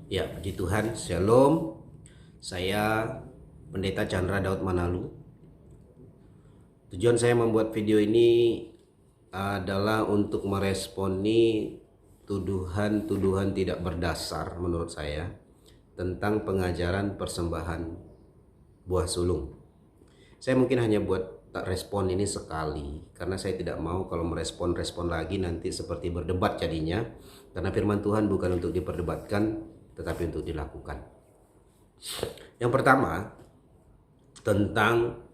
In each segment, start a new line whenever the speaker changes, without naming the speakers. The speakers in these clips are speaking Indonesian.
Ya, puji Tuhan, Shalom. Saya Pendeta Chandra Daud Manalu. Tujuan saya membuat video ini adalah untuk meresponi tuduhan-tuduhan tidak berdasar menurut saya tentang pengajaran persembahan buah sulung. Saya mungkin hanya buat respon ini sekali karena saya tidak mau kalau merespon lagi nanti seperti berdebat jadinya, karena firman Tuhan bukan untuk diperdebatkan tetapi untuk dilakukan. Yang pertama, tentang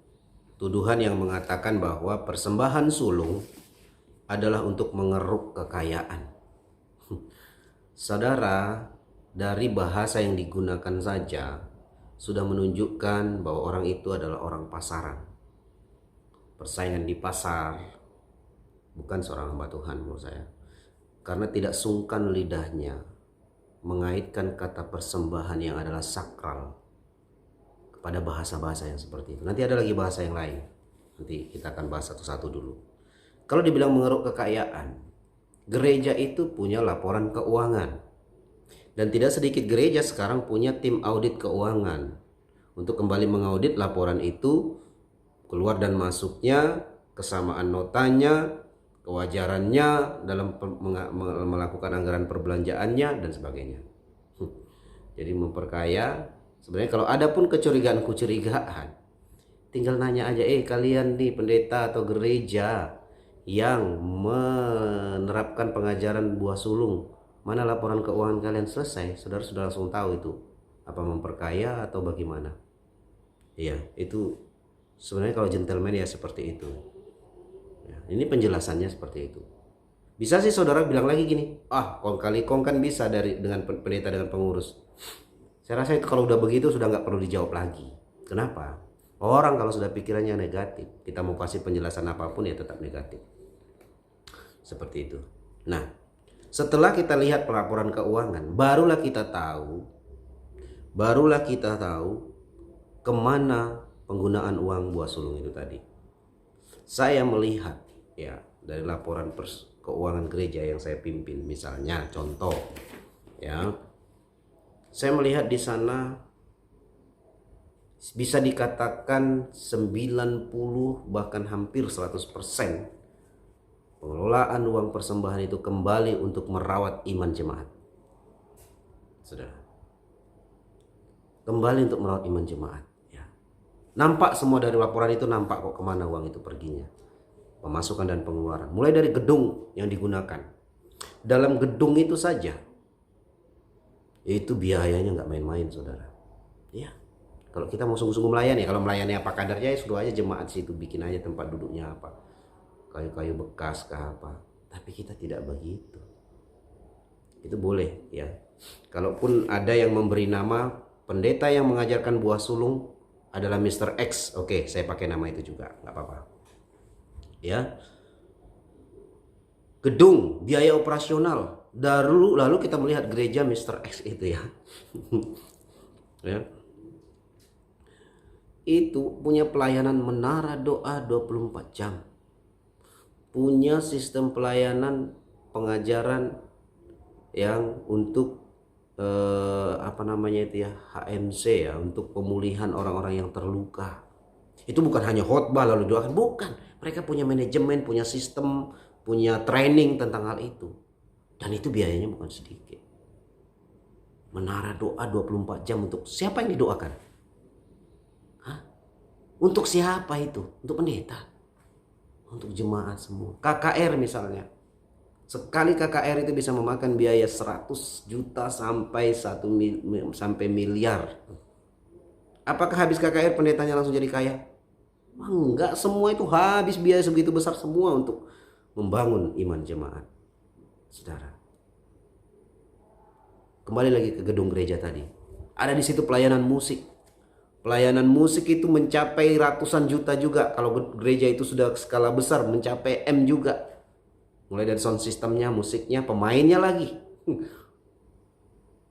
tuduhan yang mengatakan bahwa persembahan sulung adalah untuk mengeruk kekayaan. Saudara, dari bahasa yang digunakan saja sudah menunjukkan bahwa orang itu adalah orang pasaran. Persaingan di pasar, bukan seorang hamba Tuhan menurut saya. Karena tidak sungkan lidahnya mengaitkan kata persembahan yang adalah sakral pada bahasa-bahasa yang seperti itu. Nanti ada lagi bahasa yang lain. Nanti kita akan bahas satu-satu dulu. Kalau dibilang mengeruk kekayaan, gereja itu punya laporan keuangan. Dan tidak sedikit gereja sekarang punya tim audit keuangan untuk kembali mengaudit laporan itu, keluar dan masuknya, kesamaan notanya, kewajarannya dalam melakukan anggaran perbelanjaannya dan sebagainya. Jadi memperkaya. Sebenarnya kalau ada pun kecurigaan, tinggal nanya aja, kalian nih pendeta atau gereja yang menerapkan pengajaran buah sulung, mana laporan keuangan kalian? Selesai, saudara sudah langsung tahu itu apa memperkaya atau bagaimana. Iya, itu sebenarnya kalau gentleman ya seperti itu. Ya, ini penjelasannya seperti itu. Bisa sih saudara bilang lagi gini, kong kali kong kan bisa dengan pendeta dengan pengurus. Saya rasa itu kalau udah begitu sudah nggak perlu dijawab lagi. Kenapa? Orang kalau sudah pikirannya negatif, kita mau kasih penjelasan apapun ya tetap negatif. Seperti itu. Nah, setelah kita lihat pelaporan keuangan, barulah kita tahu kemana penggunaan uang buah sulung itu tadi. Saya melihat ya dari laporan keuangan gereja yang saya pimpin, misalnya contoh ya, saya melihat di sana bisa dikatakan 90 bahkan hampir 100% pengelolaan uang persembahan itu kembali untuk merawat iman jemaat. Saudara, kembali untuk merawat iman jemaat ya. Nampak semua dari laporan itu, nampak kok kemana uang itu perginya. Pemasukan dan pengeluaran, mulai dari gedung yang digunakan. Dalam gedung itu saja itu biayanya nggak main-main saudara ya. Kalau kita mau sungguh-sungguh melayani, kalau melayani apa kadarnya ya suruh aja jemaat situ, bikin aja tempat duduknya apa, kayu-kayu bekas kah apa. Tapi kita tidak begitu. Itu boleh ya. Kalaupun ada yang memberi nama pendeta yang mengajarkan buah sulung adalah Mr. X, oke, saya pakai nama itu juga, nggak apa-apa ya. Gedung, biaya operasional, lalu kita melihat gereja Mr. X itu ya. Ya, itu punya pelayanan menara doa 24 jam, punya sistem pelayanan pengajaran yang untuk HMC ya, untuk pemulihan orang-orang yang terluka. Itu bukan hanya khotbah lalu doakan, bukan. Mereka punya manajemen, punya sistem, punya training tentang hal itu. Dan itu biayanya bukan sedikit. Menara doa 24 jam untuk siapa yang didoakan? Untuk siapa itu? Untuk pendeta, untuk jemaat semua. KKR misalnya, sekali KKR itu bisa memakan biaya 100 juta sampai sampai miliar. Apakah habis KKR pendetanya langsung jadi kaya? Enggak, semua itu habis biaya sebegitu besar semua untuk membangun iman jemaat. Saudara, kembali lagi ke gedung gereja tadi, ada di situ pelayanan musik. Pelayanan musik itu mencapai ratusan juta juga. Kalau gereja itu sudah skala besar mencapai M juga. Mulai dari sound systemnya, musiknya, pemainnya lagi.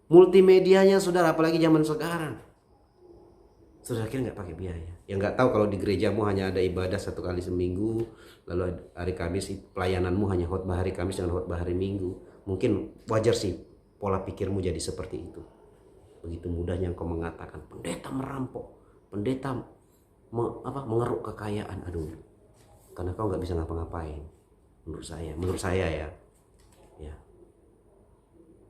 Multimedianya saudara, apalagi zaman sekarang. Saudara kira nggak pakai biaya? Yang nggak tahu kalau di gerejamu hanya ada ibadah 1 kali seminggu, lalu hari Kamis pelayananmu hanya khotbah hari Kamis dan khotbah hari Minggu. Mungkin wajar sih pola pikirmu jadi seperti itu. Begitu mudahnya engkau mengatakan pendeta merampok, pendeta mengeruk kekayaan. Aduh, karena kau nggak bisa ngapa-ngapain. Menurut saya ya.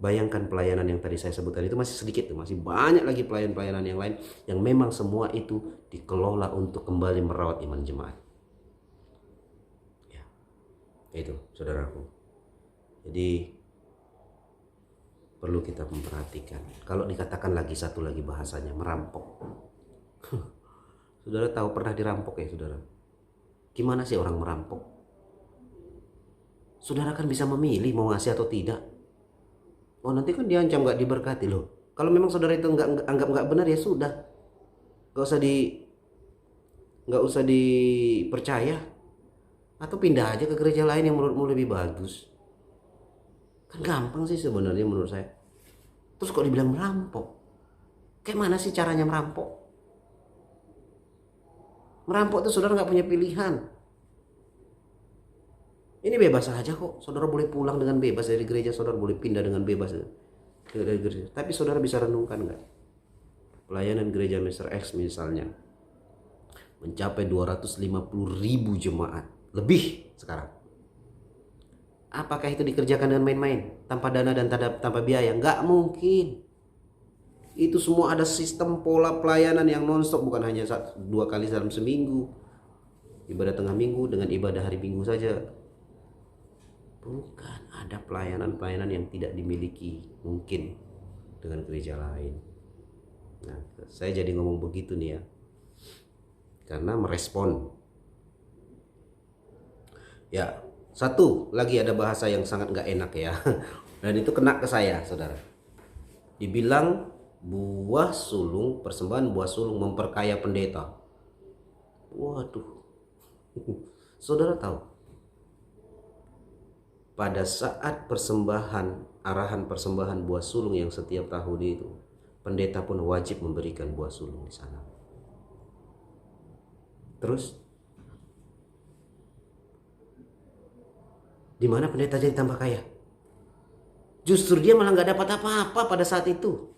Bayangkan pelayanan yang tadi saya sebutkan itu masih sedikit tuh, masih banyak lagi pelayanan yang lain yang memang semua itu dikelola untuk kembali merawat iman jemaat. Ya, itu saudaraku. Jadi perlu kita memperhatikan. Kalau dikatakan lagi satu lagi bahasanya merampok. Saudara tahu pernah dirampok ya saudara? Gimana sih orang merampok? Saudara kan bisa memilih mau ngasih atau tidak. Oh nanti kan diancam nggak diberkati loh. Kalau memang saudara itu anggap nggak benar ya sudah, nggak usah dipercaya, atau pindah aja ke gereja lain yang menurutmu lebih bagus. Kan gampang sih sebenarnya menurut saya. Terus kok dibilang merampok? Kayak mana sih caranya merampok? Merampok tuh saudara nggak punya pilihan. Ini bebas saja kok. Saudara boleh pulang dengan bebas dari gereja. Saudara boleh pindah dengan bebas dari gereja. Tapi saudara bisa renungkan nggak? Pelayanan gereja Mr. X misalnya mencapai 250.000 jemaat. Lebih sekarang. Apakah itu dikerjakan dengan main-main? Tanpa dana dan tanpa biaya? Nggak mungkin. Itu semua ada sistem pola pelayanan yang nonstop. Bukan hanya 2 kali dalam seminggu. Ibadah tengah minggu dengan ibadah hari minggu saja. Bukan, ada pelayanan-pelayanan yang tidak dimiliki mungkin dengan gereja lain. Nah, saya jadi ngomong begitu nih ya, karena merespon. Ya, satu lagi ada bahasa yang sangat nggak enak ya, dan itu kena ke saya, saudara. Dibilang buah sulung, persembahan buah sulung memperkaya pendeta. Waduh, saudara tahu? Pada saat arahan persembahan buah sulung yang setiap tahun itu, pendeta pun wajib memberikan buah sulung di sana. Terus, di mana pendeta jadi tambah kaya? Justru dia malah nggak dapat apa-apa pada saat itu.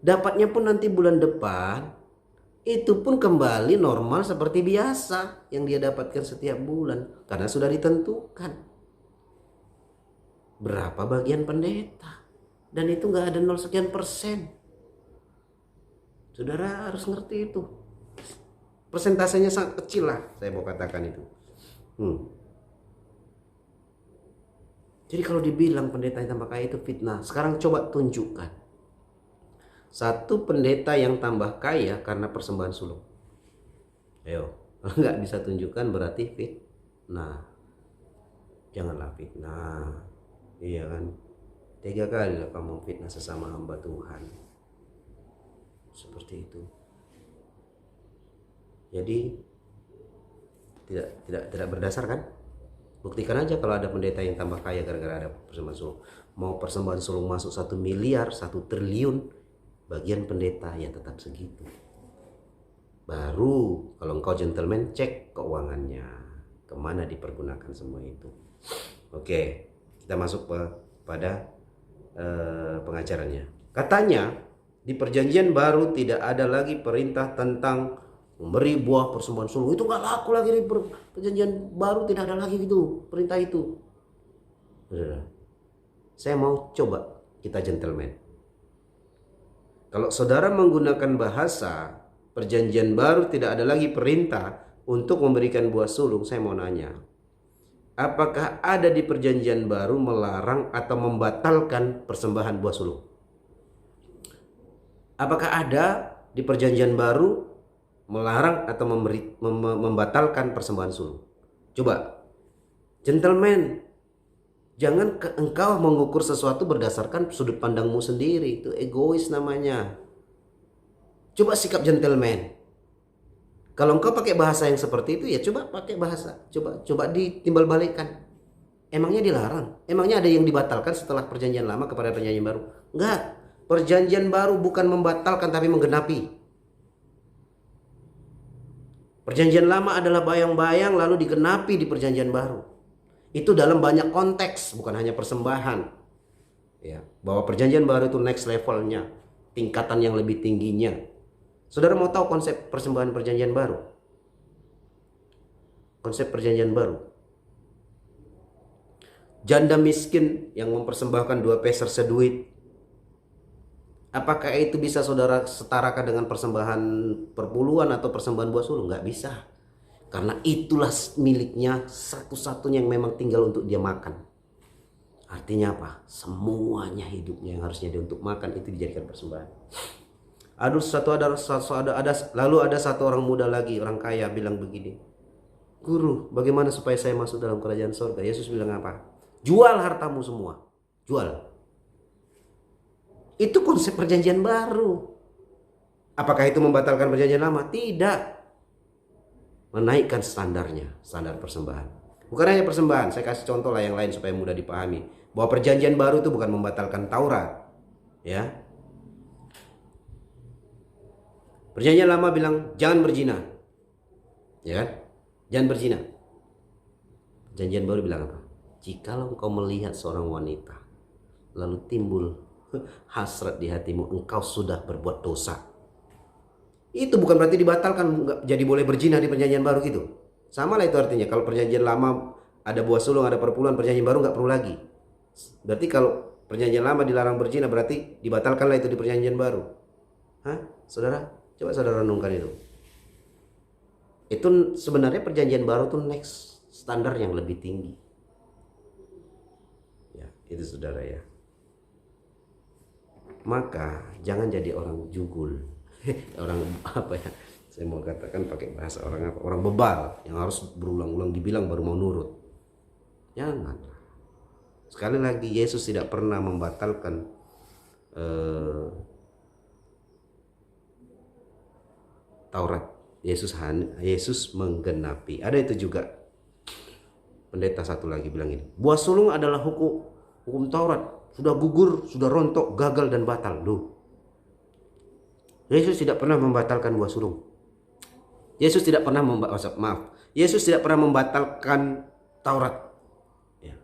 Dapatnya pun nanti bulan depan. Itu pun kembali normal seperti biasa yang dia dapatkan setiap bulan. Karena sudah ditentukan berapa bagian pendeta. Dan itu nggak ada 0 sekian persen. Saudara harus ngerti itu. Persentasenya sangat kecil lah, saya mau katakan itu. Jadi kalau dibilang pendeta yang tambah kaya itu fitnah. Sekarang coba tunjukkan satu pendeta yang tambah kaya karena persembahan sulung. Ayo, kalau nggak bisa tunjukkan berarti fitnah. Janganlah fitnah. Iya kan? 3 kali lah kamu fitnah sesama hamba Tuhan. Seperti itu. Jadi tidak berdasar kan? Buktikan aja kalau ada pendeta yang tambah kaya gara-gara ada persembahan sulung. Mau persembahan sulung masuk 1 miliar, 1 triliun, bagian pendeta ya tetap segitu. Baru kalau engkau gentleman cek keuangannya, kemana dipergunakan semua itu. Oke, kita masuk pada pengajarannya. Katanya di perjanjian baru tidak ada lagi perintah tentang memberi buah persembahan sulung. Itu nggak laku lagi di perjanjian baru, tidak ada lagi gitu perintah itu. Saya mau coba kita gentleman. Kalau saudara menggunakan bahasa perjanjian baru tidak ada lagi perintah untuk memberikan buah sulung, saya mau nanya, apakah ada di perjanjian baru melarang atau membatalkan persembahan buah sulung? Apakah ada di perjanjian baru melarang atau membatalkan persembahan sulung? Coba, gentleman, jangan engkau mengukur sesuatu berdasarkan sudut pandangmu sendiri. Itu egois namanya. Coba sikap gentleman. Kalau engkau pakai bahasa yang seperti itu ya coba pakai bahasa. Coba ditimbal balikan. Emangnya dilarang? Emangnya ada yang dibatalkan setelah perjanjian lama kepada perjanjian baru? Enggak. Perjanjian baru bukan membatalkan tapi menggenapi. Perjanjian lama adalah bayang-bayang lalu digenapi di perjanjian baru. Itu dalam banyak konteks, bukan hanya persembahan. Ya, bahwa perjanjian baru itu next levelnya, tingkatan yang lebih tingginya. Saudara mau tahu konsep persembahan perjanjian baru? Konsep perjanjian baru. Janda miskin yang mempersembahkan 2 peser seduit. Apakah itu bisa saudara setarakan dengan persembahan perpuluhan atau persembahan buah sulung? Nggak bisa. Karena itulah miliknya satu-satunya yang memang tinggal untuk dia makan. Artinya apa? Semuanya hidupnya yang harusnya dia untuk makan itu dijadikan persembahan. Lalu ada satu orang muda lagi, orang kaya bilang begini, Guru, bagaimana supaya saya masuk dalam kerajaan surga? Yesus bilang apa? Jual hartamu semua. Jual. Itu konsep perjanjian baru. Apakah itu membatalkan perjanjian lama? Tidak. Menaikkan standarnya, standar persembahan. Bukan hanya persembahan, saya kasih contoh lah yang lain supaya mudah dipahami. Bahwa perjanjian baru itu bukan membatalkan Taurat. Ya. Perjanjian lama bilang jangan berzina. Ya kan? Jangan berzina. Perjanjian baru bilang apa? Jikalau engkau melihat seorang wanita lalu timbul hasrat di hatimu, engkau sudah berbuat dosa. Itu bukan berarti dibatalkan, nggak jadi boleh berzina di perjanjian baru gitu. Sama lah itu artinya. Kalau perjanjian lama ada buah sulung, ada perpuluhan, perjanjian baru nggak perlu lagi. Berarti kalau perjanjian lama dilarang berzina berarti dibatalkanlah itu di perjanjian baru. Hah? Saudara? Coba saudara renungkan itu. Itu sebenarnya perjanjian baru tuh next standar yang lebih tinggi. Ya, itu saudara ya. Maka jangan jadi orang jugul. Orang apa ya? Saya mau katakan pakai bahasa orang apa? Orang bebal yang harus berulang-ulang dibilang baru mau nurut. Jangan. Sekali lagi Yesus tidak pernah membatalkan Taurat. Yesus menggenapi. Ada itu juga. Pendeta satu lagi bilang ini. Buah sulung adalah hukum Taurat. Sudah gugur, sudah rontok, gagal dan batal. Loh. Yesus tidak pernah membatalkan buah sulung. Yesus tidak pernah Yesus tidak pernah membatalkan Taurat. Ya.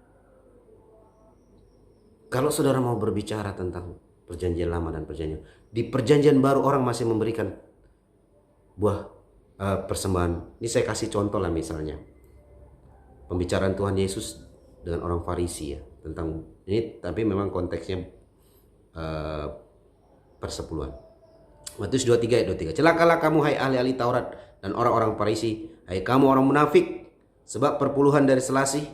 Kalau saudara mau berbicara tentang perjanjian lama dan perjanjian, di perjanjian baru orang masih memberikan buah persembahan. Ini saya kasih contoh lah misalnya. Pembicaraan Tuhan Yesus dengan orang Farisi ya, tentang ini, tapi memang konteksnya persepuluhan. Matius 23 ayat 23. Celakalah kamu hai ahli-ahli Taurat dan orang-orang Farisi, hai kamu orang munafik, sebab perpuluhan dari selasih,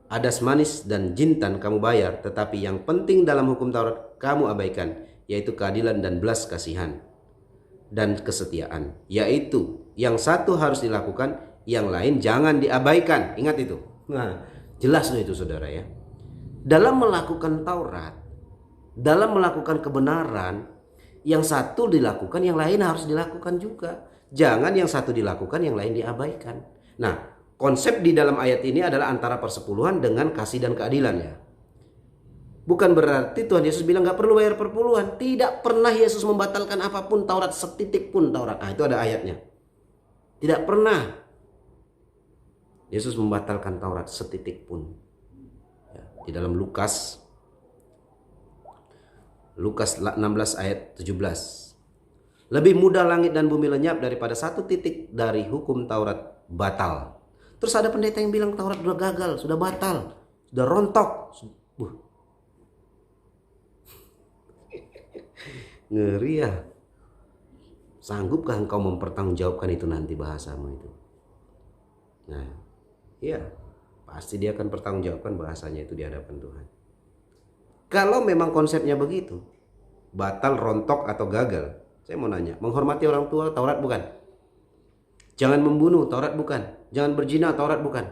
adas manis dan jintan kamu bayar, tetapi yang penting dalam hukum Taurat kamu abaikan, yaitu keadilan dan belas kasihan dan kesetiaan. Yaitu yang satu harus dilakukan, yang lain jangan diabaikan. Ingat itu. Nah, jelas loh itu saudara ya. Dalam melakukan Taurat, dalam melakukan kebenaran, yang satu dilakukan, yang lain harus dilakukan juga. Jangan yang satu dilakukan, yang lain diabaikan. Nah, konsep di dalam ayat ini adalah antara persepuluhan dengan kasih dan keadilan ya. Bukan berarti Tuhan Yesus bilang gak perlu bayar perpuluhan. Tidak pernah Yesus membatalkan apapun Taurat, setitik pun Taurat. Nah, itu ada ayatnya. Tidak pernah Yesus membatalkan Taurat setitik pun. Ya, di dalam Lukas 16 ayat 17. Lebih mudah langit dan bumi lenyap daripada satu titik dari hukum Taurat batal. Terus ada pendeta yang bilang Taurat sudah gagal, sudah batal, sudah rontok. Ngeri ya. Sanggupkah engkau mempertanggungjawabkan itu nanti bahasamu itu? Nah, iya, pasti dia akan pertanggungjawabkan bahasanya itu di hadapan Tuhan. Kalau memang konsepnya begitu, batal, rontok atau gagal, saya mau nanya, menghormati orang tua Taurat bukan? Jangan membunuh Taurat bukan? Jangan berzina Taurat bukan?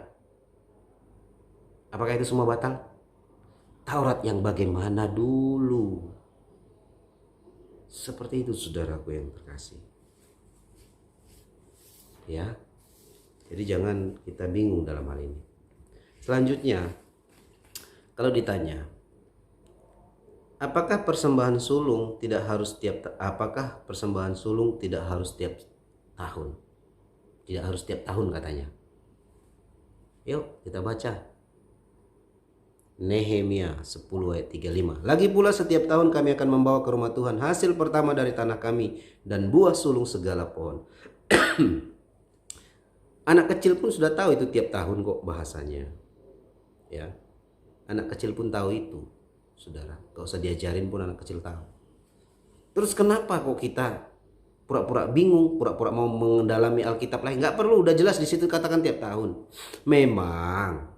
Apakah itu semua batal? Taurat yang bagaimana dulu? Seperti itu saudaraku yang terkasih. Ya. Jadi jangan kita bingung dalam hal ini. Selanjutnya, kalau ditanya, apakah persembahan sulung tidak harus tiap tahun? Tidak harus tiap tahun katanya. Yuk kita baca. Nehemia 10 ayat 35. Lagi pula setiap tahun kami akan membawa ke rumah Tuhan hasil pertama dari tanah kami dan buah sulung segala pohon. Anak kecil pun sudah tahu itu tiap tahun kok bahasanya. Ya. Anak kecil pun tahu itu, saudara. Gak usah diajarin pun anak kecil tahu. Terus kenapa kok kita pura-pura bingung, pura-pura mau mendalami Alkitab lagi? Nggak perlu, udah jelas di situ katakan tiap tahun. Memang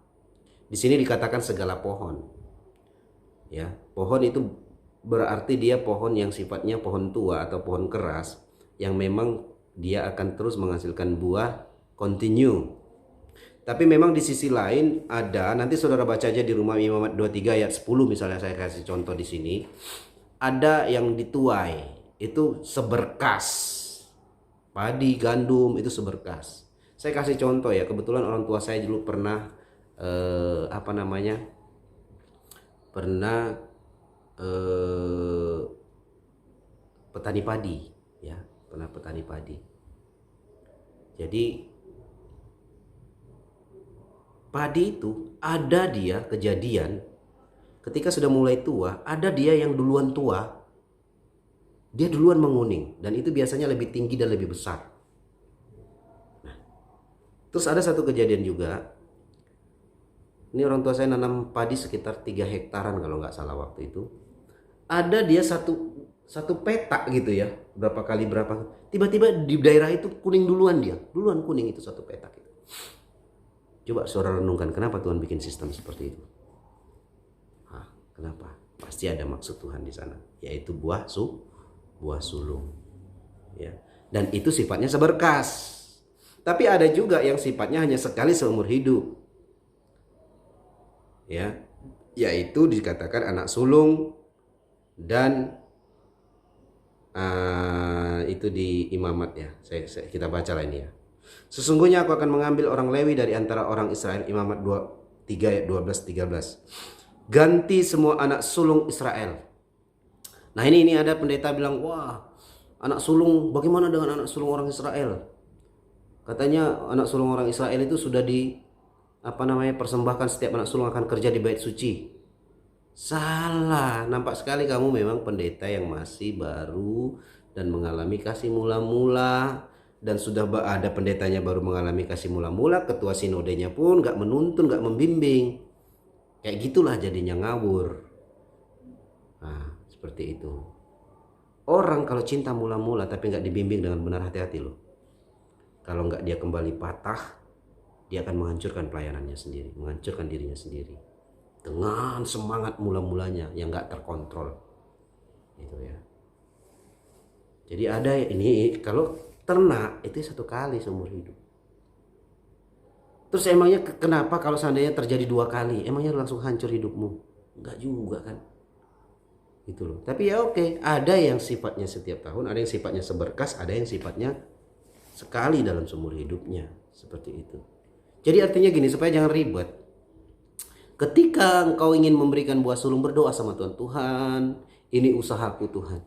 di sini dikatakan segala pohon. Ya, pohon itu berarti dia pohon yang sifatnya pohon tua atau pohon keras yang memang dia akan terus menghasilkan buah continue. Tapi memang di sisi lain ada, nanti saudara baca aja di Rumah Imamat 23 ayat 10 misalnya, saya kasih contoh di sini. Ada yang dituai, itu seberkas. Padi, gandum itu seberkas. Saya kasih contoh ya, kebetulan orang tua saya dulu pernah petani padi, ya, pernah petani padi. Jadi padi itu ada dia kejadian ketika sudah mulai tua, ada dia yang duluan tua, dia duluan menguning, dan itu biasanya lebih tinggi dan lebih besar. Nah, terus ada satu kejadian juga. Ini orang tua saya nanam padi sekitar 3 hektaran kalau nggak salah waktu itu. Ada dia satu petak gitu ya, berapa kali berapa. Tiba-tiba di daerah itu kuning duluan dia, duluan kuning itu satu petak itu. Coba saudara renungkan, kenapa Tuhan bikin sistem seperti itu? Kenapa? Pasti ada maksud Tuhan di sana, yaitu buah sulung. Ya. Dan itu sifatnya seberkas. Tapi ada juga yang sifatnya hanya sekali seumur hidup. Ya, yaitu dikatakan anak sulung, dan itu di Imamat ya. Kita baca lah ini ya. Sesungguhnya aku akan mengambil orang Lewi dari antara orang Israel, Imamat 3 ayat 12-13. Ganti semua anak sulung Israel. Nah ini ada pendeta bilang, wah, anak sulung, bagaimana dengan anak sulung orang Israel? Katanya anak sulung orang Israel itu sudah persembahkan, setiap anak sulung akan kerja di bait suci. Salah, nampak sekali kamu memang pendeta yang masih baru dan mengalami kasih mula-mula, dan sudah ada pendetanya baru mengalami kasih mula-mula, ketua sinodenya pun gak menuntun, gak membimbing. Kayak gitulah jadinya ngawur. Nah, seperti itu. Orang kalau cinta mula-mula tapi gak dibimbing dengan benar, hati-hati loh. Kalau gak dia kembali patah, dia akan menghancurkan pelayanannya sendiri, menghancurkan dirinya sendiri dengan semangat mula-mulanya yang gak terkontrol. Gitu ya. Jadi ada ini, kalau ternak itu 1 kali seumur hidup. Terus emangnya kenapa kalau seandainya terjadi 2 kali, emangnya langsung hancur hidupmu? Enggak juga kan. Gitu loh. Tapi ya oke, ada yang sifatnya setiap tahun, ada yang sifatnya seberkas, ada yang sifatnya sekali dalam seumur hidupnya, seperti itu. Jadi artinya gini, supaya jangan ribet. Ketika engkau ingin memberikan buah sulung, berdoa sama Tuhan. Tuhan, ini usahaku Tuhan.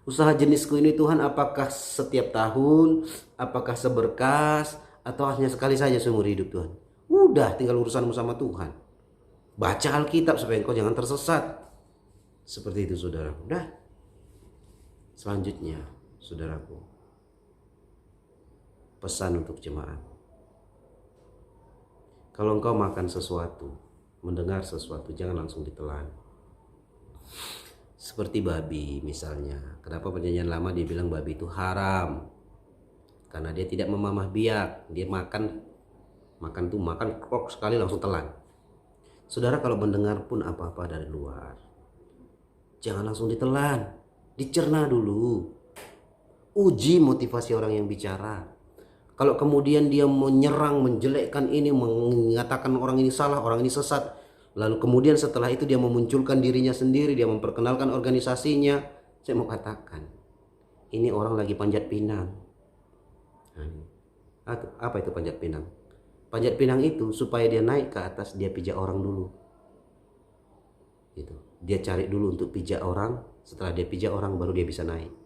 Usaha jenisku ini Tuhan, apakah setiap tahun, apakah seberkas, atau hanya sekali saja seumur hidup Tuhan. Udah, tinggal urusanmu sama Tuhan. Baca Alkitab supaya engkau jangan tersesat. Seperti itu saudara. Udah. Selanjutnya, saudaraku, pesan untuk jemaat. Kalau engkau makan sesuatu, mendengar sesuatu, jangan langsung ditelan. Seperti babi misalnya. Kenapa perjanjian lama dia bilang babi itu haram? Karena dia tidak memamah biak. Dia makan krok sekali langsung telan. Saudara kalau mendengar pun apa-apa dari luar, jangan langsung ditelan. Dicerna dulu. Uji motivasi orang yang bicara. Kalau kemudian dia menyerang, menjelekkan ini, mengatakan orang ini salah, orang ini sesat, lalu kemudian setelah itu dia memunculkan dirinya sendiri, dia memperkenalkan organisasinya, saya mau katakan, ini orang lagi panjat pinang. Apa itu panjat pinang? Panjat pinang itu supaya dia naik ke atas, dia pijak orang dulu. Gitu. Dia cari dulu untuk pijak orang, setelah dia pijak orang baru dia bisa naik.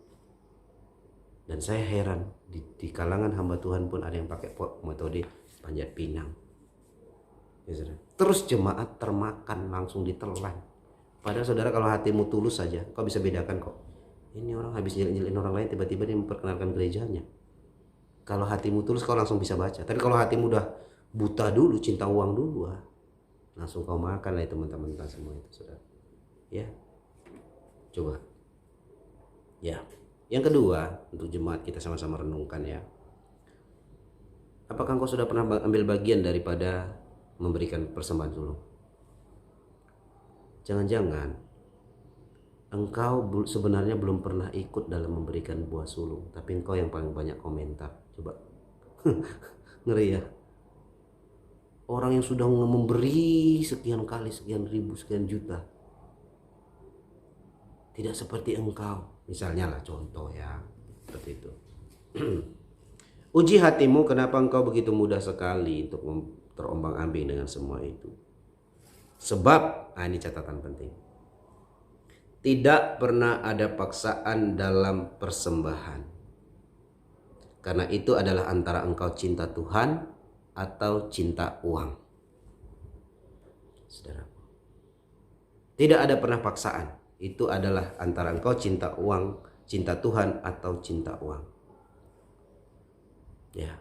Dan saya heran, di kalangan hamba Tuhan pun ada yang pakai metode panjat pinang. Ya, saudara. Terus jemaat termakan, langsung ditelan. Padahal saudara kalau hatimu tulus saja, kau bisa bedakan kok. Ini orang habis nyelin orang lain, tiba-tiba dia memperkenalkan gerejanya. Kalau hatimu tulus kau langsung bisa baca. Tapi kalau hatimu udah buta dulu, cinta uang dulu, langsung kau makan lah itu mentah-mentah semua itu, saudara. Ya, coba. Ya, yang kedua untuk jemaat kita sama-sama renungkan ya. Apakah engkau sudah pernah ambil bagian daripada memberikan persembahan sulung? Jangan-jangan engkau sebenarnya belum pernah ikut dalam memberikan buah sulung, tapi engkau yang paling banyak komentar. Coba. Ngeri ya. Orang yang sudah memberi sekian kali, sekian ribu, sekian juta, tidak seperti engkau. Misalnya lah contoh ya, seperti itu. Uji hatimu, kenapa engkau begitu mudah sekali untuk terombang-ambing dengan semua itu. Sebab, ini catatan penting. Tidak pernah ada paksaan dalam persembahan. Karena itu adalah antara engkau cinta Tuhan atau cinta uang. Saudara. Tidak ada pernah paksaan. Itu adalah antara engkau cinta uang, cinta Tuhan atau cinta uang. Ya.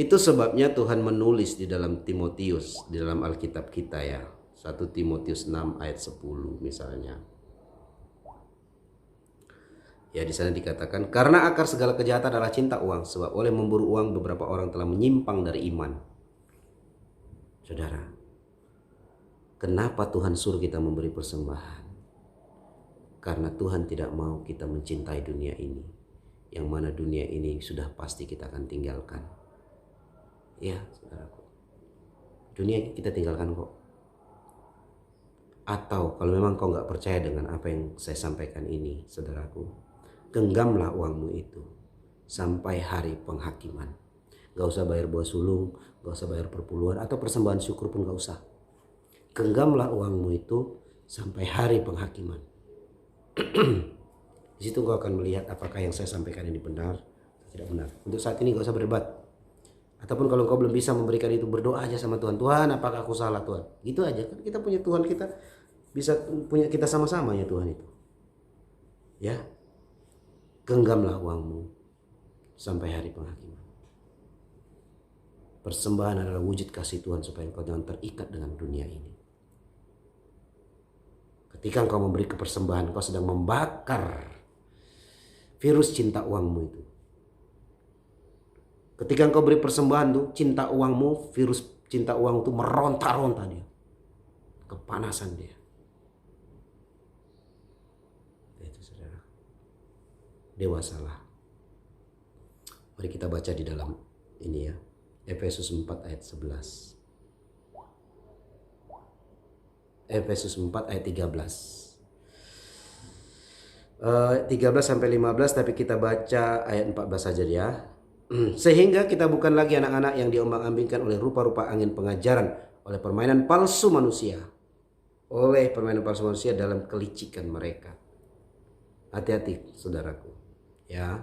Itu sebabnya Tuhan menulis di dalam Timotius, di dalam Alkitab kita ya. 1 Timotius 6 ayat 10 misalnya. Ya, di sana dikatakan, karena akar segala kejahatan adalah cinta uang, sebab oleh memburu uang beberapa orang telah menyimpang dari iman. Saudara, kenapa Tuhan suruh kita memberi persembahan? Karena Tuhan tidak mau kita mencintai dunia ini, yang mana dunia ini sudah pasti kita akan tinggalkan. Ya, saudaraku, dunia kita tinggalkan kok. Atau kalau memang kau nggak percaya dengan apa yang saya sampaikan ini, saudaraku, genggamlah uangmu itu sampai hari penghakiman. Gak usah bayar buah sulung, gak usah bayar perpuluhan atau persembahan syukur pun gak usah. Genggamlah uangmu itu sampai hari penghakiman. Di situ kau akan melihat apakah yang saya sampaikan ini benar atau tidak benar. Untuk saat ini gak usah berdebat. Ataupun kalau kau belum bisa memberikan itu, berdoa aja sama Tuhan. Tuhan, apakah aku salah Tuhan? Gitu aja kan, kita punya Tuhan, kita bisa punya kita sama-sama ya Tuhan itu. Ya. Genggamlah uangmu sampai hari penghakiman. Persembahan adalah wujud kasih Tuhan supaya engkau jangan terikat dengan dunia ini. Ketika engkau memberi kepersembahan, engkau sedang membakar virus cinta uangmu itu. Ketika engkau beri persembahan tuh, cinta uangmu, virus cinta uang itu meronta-ronta dia. Kepanasan dia. Itu saudara. Dewasalah. Mari kita baca di dalam ini ya. Efesus 4 ayat 11. Efesus 4 ayat 13. 13 sampai 15, tapi kita baca ayat 14 saja ya. Sehingga kita bukan lagi anak-anak yang diombang-ambingkan oleh rupa-rupa angin pengajaran, oleh permainan palsu manusia. Oleh permainan palsu manusia dalam kelicikan mereka. Hati-hati saudaraku. Ya.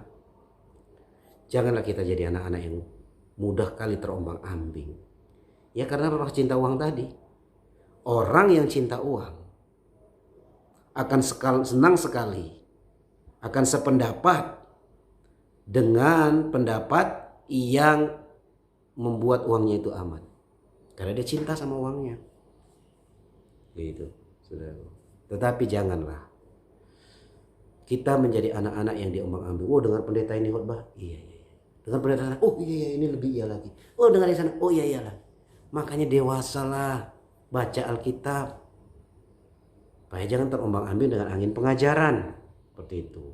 Janganlah kita jadi anak-anak yang mudah kali terombang-ambing. Ya karena apa? Cinta uang tadi. Orang yang cinta uang akan senang sekali, akan sependapat dengan pendapat yang membuat uangnya itu aman. Karena dia cinta sama uangnya. Gitu, saudara. Tetapi janganlah kita menjadi anak-anak yang diombang-ambing. Oh, dengar pendeta ini khotbah, iya. Dengar pendeta sana, oh iya ini lebih iya lagi. Oh, dengar di sana, oh iya lagi. Makanya dewasalah, baca Alkitab. Supaya jangan terombang-ambing dengan angin pengajaran seperti itu.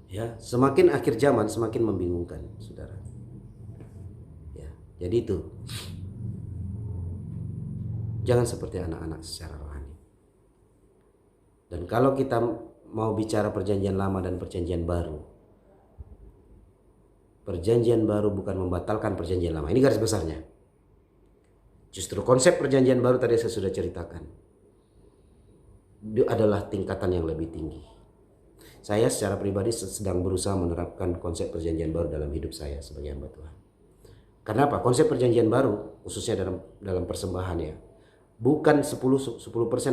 Ya, semakin akhir zaman semakin membingungkan, saudara. Ya, jadi itu. Jangan seperti anak-anak secara rohani. Dan kalau kita mau bicara perjanjian lama dan perjanjian baru, perjanjian baru bukan membatalkan perjanjian lama. Ini garis besarnya. Justru konsep perjanjian baru tadi saya sudah ceritakan. Itu adalah tingkatan yang lebih tinggi. Saya secara pribadi sedang berusaha menerapkan konsep perjanjian baru dalam hidup saya sebagai hamba Tuhan. Karena apa? Konsep perjanjian baru khususnya dalam persembahan ya. Bukan 10%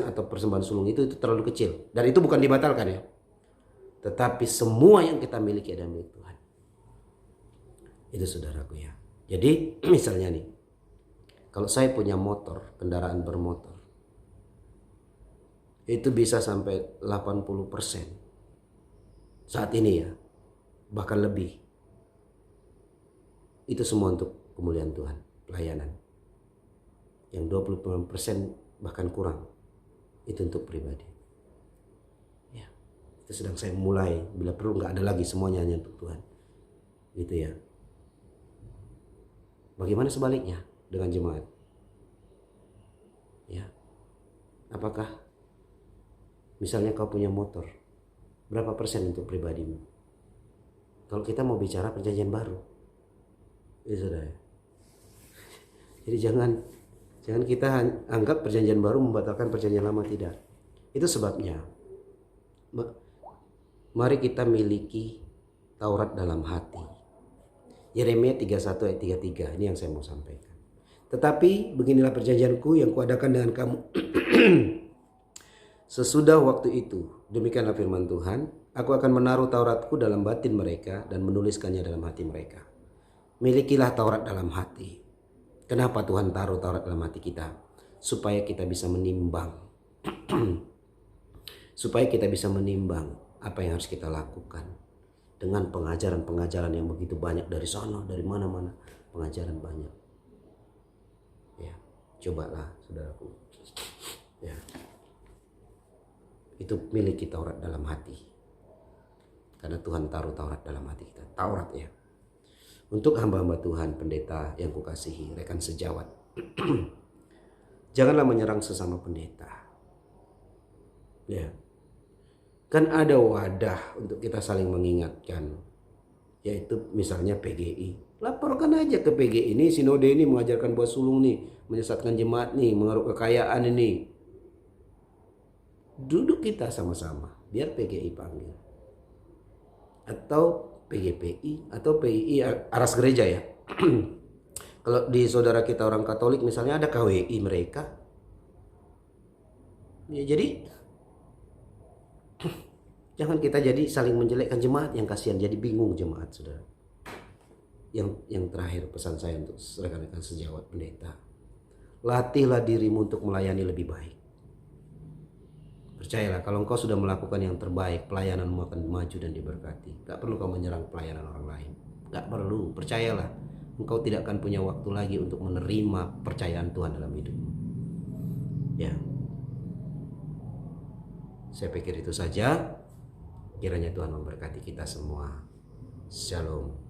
atau persembahan sulung itu terlalu kecil. Dan itu bukan dibatalkan ya. Tetapi semua yang kita miliki adalah milik Tuhan. Itu saudaraku ya. Jadi misalnya nih, kalau saya punya motor, kendaraan bermotor, itu bisa sampai 80% saat ini ya, bahkan lebih. Itu semua untuk kemuliaan Tuhan, pelayanan. Yang 20% bahkan kurang, itu untuk pribadi. Ya, itu sedang saya mulai, bila perlu nggak ada lagi, semuanya hanya untuk Tuhan. Gitu ya. Bagaimana sebaliknya dengan jemaat? Ya, apakah misalnya kau punya motor, berapa persen untuk pribadimu? Kalau kita mau bicara perjanjian baru, ya sudah ya. Jadi jangan kita anggap perjanjian baru membatalkan perjanjian lama, tidak. Itu sebabnya mari kita miliki Taurat dalam hati. Yeremia 31 ayat 33, ini yang saya mau sampaikan. Tetapi beginilah perjanjianku yang kuadakan dengan kamu sesudah waktu itu, demikianlah firman Tuhan, aku akan menaruh Tauratku dalam batin mereka dan menuliskannya dalam hati mereka. Milikilah Taurat dalam hati. Kenapa Tuhan taruh Taurat dalam hati kita? Supaya kita bisa menimbang. Supaya kita bisa menimbang apa yang harus kita lakukan. Dengan pengajaran-pengajaran yang begitu banyak dari sana, dari mana-mana. Pengajaran banyak. Ya, cobalah saudaraku. Ya. Itu miliki Taurat dalam hati. Karena Tuhan taruh Taurat dalam hati kita. Taurat ya. Untuk hamba-hamba Tuhan, pendeta yang kukasihi, rekan sejawat. Janganlah menyerang sesama pendeta. Ya. Kan ada wadah untuk kita saling mengingatkan. Yaitu misalnya PGI. Laporkan aja ke PGI ini, sinode ini mengajarkan buah sulung nih. Menyesatkan jemaat nih, mengeruk kekayaan ini. Duduk kita sama-sama. Biar PGI panggil. Atau PGPI atau PII aras gereja ya. Kalau di saudara kita orang Katolik misalnya ada KWI mereka. Ya, jadi jangan kita jadi saling menjelekkan jemaat, yang kasihan jadi bingung jemaat saudara. Yang terakhir pesan saya untuk rekan-rekan sejawat pendeta. Latihlah dirimu untuk melayani lebih baik. Percayalah, kalau engkau sudah melakukan yang terbaik, pelayananmu akan maju dan diberkati. Gak perlu kau menyerang pelayanan orang lain. Gak perlu, percayalah. Engkau tidak akan punya waktu lagi untuk menerima percayaan Tuhan dalam hidupmu. Ya. Saya pikir itu saja. Kiranya Tuhan memberkati kita semua. Shalom.